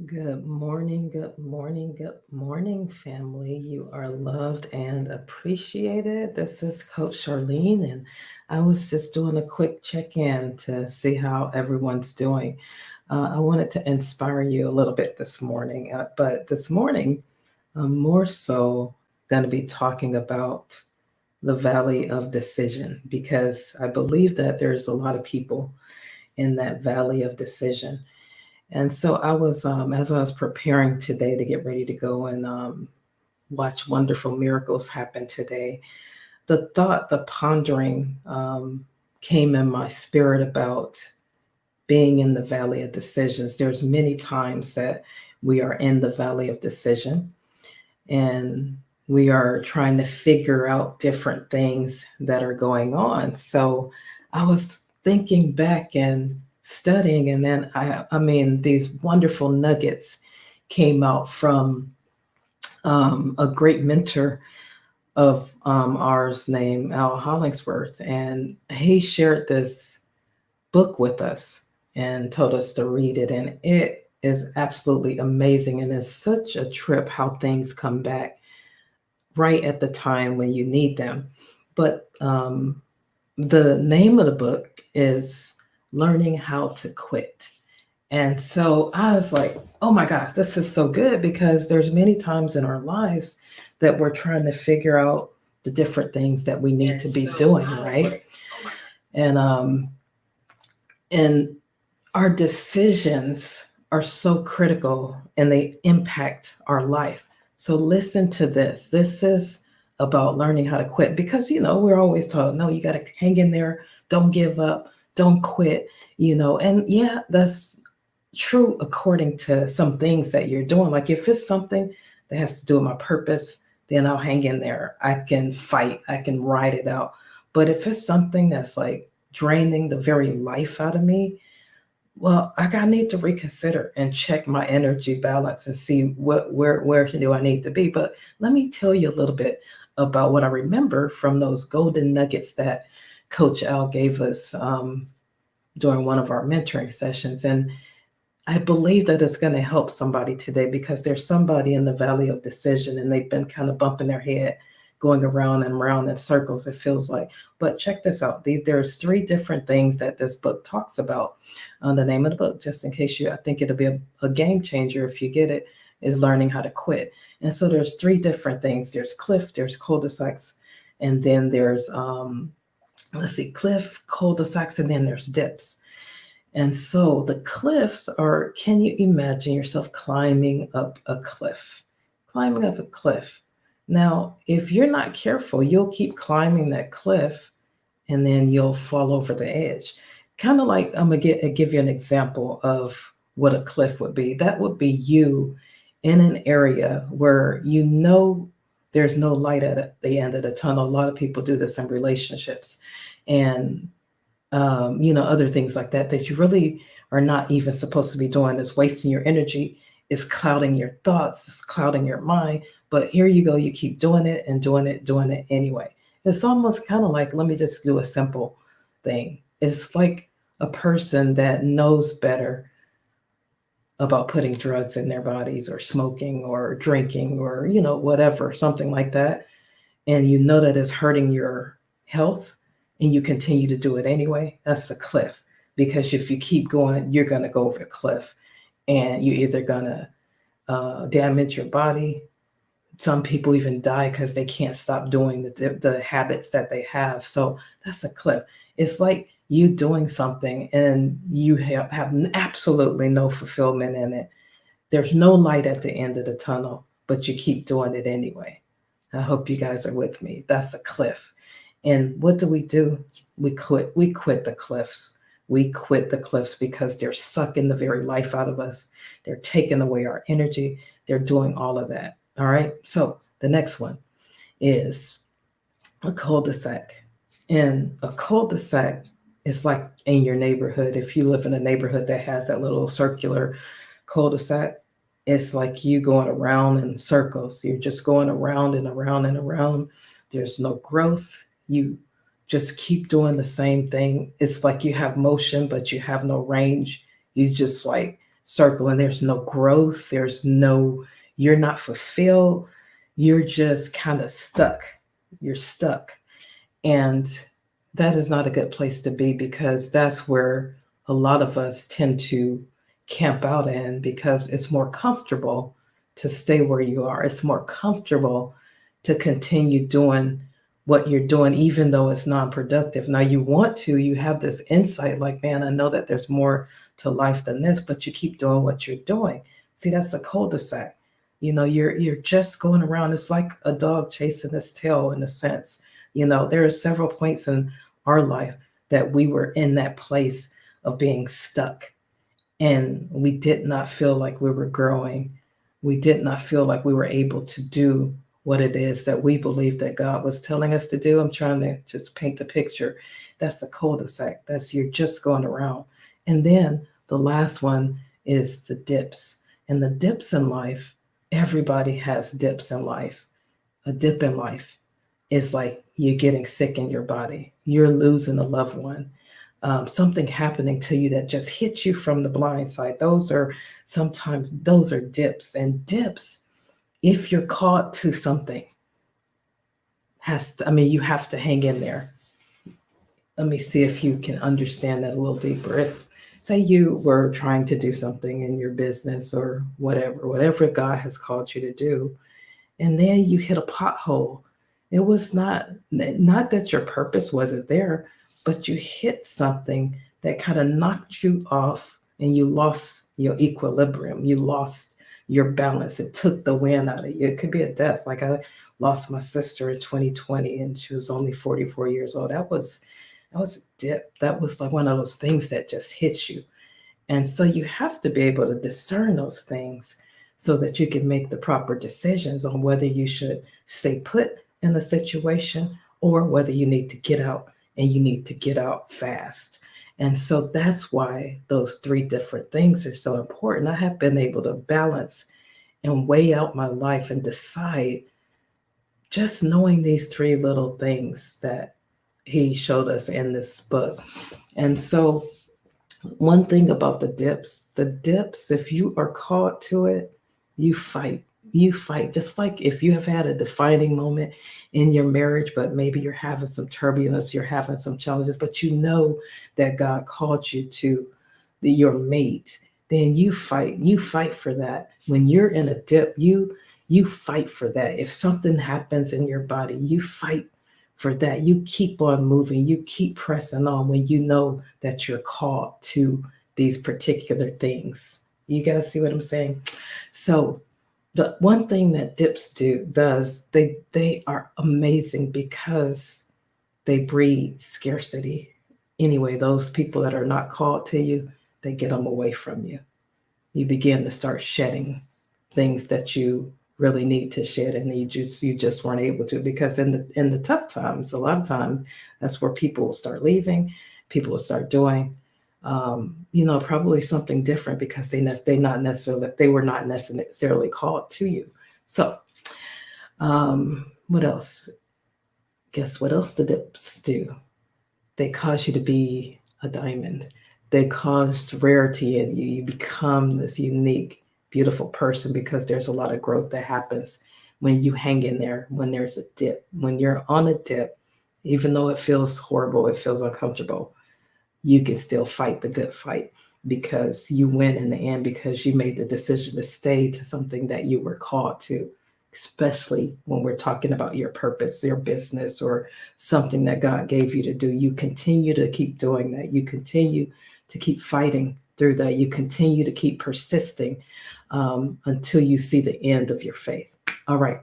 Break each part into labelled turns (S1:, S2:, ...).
S1: Good morning, good morning, family. You are loved and appreciated. This is Coach Charlene, and I was just doing a quick check in to see how everyone's doing. I wanted to inspire you a little bit this morning, but this morning, I'm more so going to be talking about the valley of decision because I believe that there's a lot of people in that valley of decision. And so as I was preparing today to get ready to go and watch wonderful miracles happen today, the pondering came in my spirit about being in the valley of decisions. There's many times that we are in the valley of decision and we are trying to figure out different things that are going on. So I was thinking back and studying, and then I mean, these wonderful nuggets came out from a great mentor of ours named Al Hollingsworth, and he shared this book with us and told us to read it, and it is absolutely amazing, and it's such a trip how things come back right at the time when you need them. But the name of the book is Learning How to Quit. And so I was like, oh my gosh, this is so good because there's many times in our lives that we're trying to figure out the different things that we need to be doing, right? And and our decisions are so critical and they impact our life. So listen to this. This is about learning how to quit because we're always taught, no, you got to hang in there, don't give up, don't quit, and yeah, that's true according to some things that you're doing. Like if it's something that has to do with my purpose, then I'll hang in there. I can fight, I can ride it out. But if it's something that's like draining the very life out of me, well, I need to reconsider and check my energy balance and see where do I need to be. But let me tell you a little bit about what I remember from those golden nuggets that Coach Al gave us during one of our mentoring sessions. And I believe that it's going to help somebody today because there's somebody in the valley of decision and they've been kind of bumping their head, going around and around in circles, it feels like. But check this out. There's three different things that this book talks about. The name of the book, just in case I think it'll be a game changer if you get it, is Learning How to Quit. And so there's three different things. There's cliff, there's cul-de-sacs, and then there's let's see, cliff, cul-de-sacs, and then there's dips. And so the cliffs are, can you imagine yourself climbing up a cliff? Climbing up a cliff. Now, if you're not careful, you'll keep climbing that cliff and then you'll fall over the edge. Kind of like I'm going to give you an example of what a cliff would be. That would be you in an area where there's no light at the end of the tunnel. A lot of people do this in relationships. And other things like that that you really are not even supposed to be doing is wasting your energy, is clouding your thoughts, is clouding your mind. But here you go, you keep doing it and doing it anyway. It's almost kind of like, let me just do a simple thing. It's like a person that knows better about putting drugs in their bodies or smoking or drinking or, whatever, something like that. And you know that it's hurting your health and you continue to do it anyway, that's a cliff. Because if you keep going, you're going to go over the cliff and you're either going to damage your body. Some people even die because they can't stop doing the habits that they have. So that's a cliff. It's like you doing something and you have absolutely no fulfillment in it. There's no light at the end of the tunnel, but you keep doing it anyway. I hope you guys are with me. That's a cliff. And what do? We quit. We quit the cliffs. We quit the cliffs because they're sucking the very life out of us. They're taking away our energy. They're doing all of that. All right. So the next one is a cul-de-sac. And a cul-de-sac is like in your neighborhood. If you live in a neighborhood that has that little circular cul-de-sac, it's like you going around in circles. You're just going around and around and around. There's no growth. You just keep doing the same thing. It's like you have motion, but you have no range. You just like circle, and there's no growth, you're not fulfilled, you're just kind of stuck. You're stuck. And that is not a good place to be, because that's where a lot of us tend to camp out in, because it's more comfortable to stay where you are. It's more comfortable to continue doing what you're doing, even though it's non-productive. Now you have this insight like, man, I know that there's more to life than this, but you keep doing what you're doing. See, that's a cul-de-sac. You're just going around. It's like a dog chasing its tail, in a sense. There are several points in our life that we were in that place of being stuck, and we did not feel like we were growing. We did not feel like we were able to do what it is that we believe that God was telling us to do. I'm trying to just paint the picture. That's a cul-de-sac. You're just going around. And then the last one is the dips. And the dips in life, everybody has dips in life. A dip in life is like you're getting sick in your body. You're losing a loved one. Something happening to you that just hits you from the blind side. Those are dips. And dips, if you're caught to something, you have to hang in there. Let me see if you can understand that a little deeper. If, say, you were trying to do something in your business or whatever God has called you to do, and then you hit a pothole. It was not that your purpose wasn't there, but you hit something that kind of knocked you off, and you lost your equilibrium. You lost your balance. It took the wind out of you. It could be a death. Like, I lost my sister in 2020, and she was only 44 years old. That was a dip. That was like one of those things that just hits you. And so you have to be able to discern those things so that you can make the proper decisions on whether you should stay put in a situation or whether you need to get out, and you need to get out fast. And so that's why those three different things are so important. I have been able to balance and weigh out my life and decide, just knowing these three little things that he showed us in this book. And so one thing about the dips, if you are called to it, you fight. You fight. Just like if you have had a defining moment in your marriage, but maybe you're having some turbulence, you're having some challenges, but you know that God called you to your mate, then you fight. You fight for that. When you're in a dip, you fight for that. If something happens in your body, you fight for that. You keep on moving. You keep pressing on when you know that you're called to these particular things. You guys see what I'm saying? So the one thing that dips does, they are amazing because they breed scarcity. Anyway, those people that are not called to you, they get them away from you. You begin to start shedding things that you really need to shed, and you just weren't able to, because in the tough times, a lot of times, that's where people will start leaving. People will start doing probably something different, because they were not necessarily called to you. So what else? Guess what else the dips do? They cause you to be a diamond. They cause rarity in you. You become this unique, beautiful person, because there's a lot of growth that happens when you hang in there, when there's a dip. When you're on a dip, even though it feels horrible, it feels uncomfortable, you can still fight the good fight, because you win in the end, because you made the decision to stay to something that you were called to, especially when we're talking about your purpose, your business, or something that God gave you to do. You continue to keep doing that. You continue to keep fighting through that. You continue to keep persisting until you see the end of your faith. All right.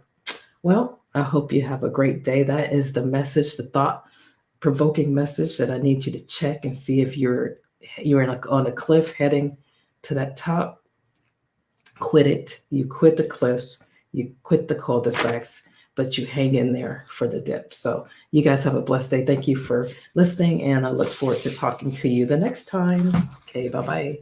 S1: Well, I hope you have a great day. That is the message, the thought-provoking message that I need you to check and see if you're on a cliff heading to that top. Quit it. You quit the cliffs. You quit the cul-de-sacs, but you hang in there for the dip. So you guys have a blessed day. Thank you for listening, and I look forward to talking to you the next time. Okay, bye-bye.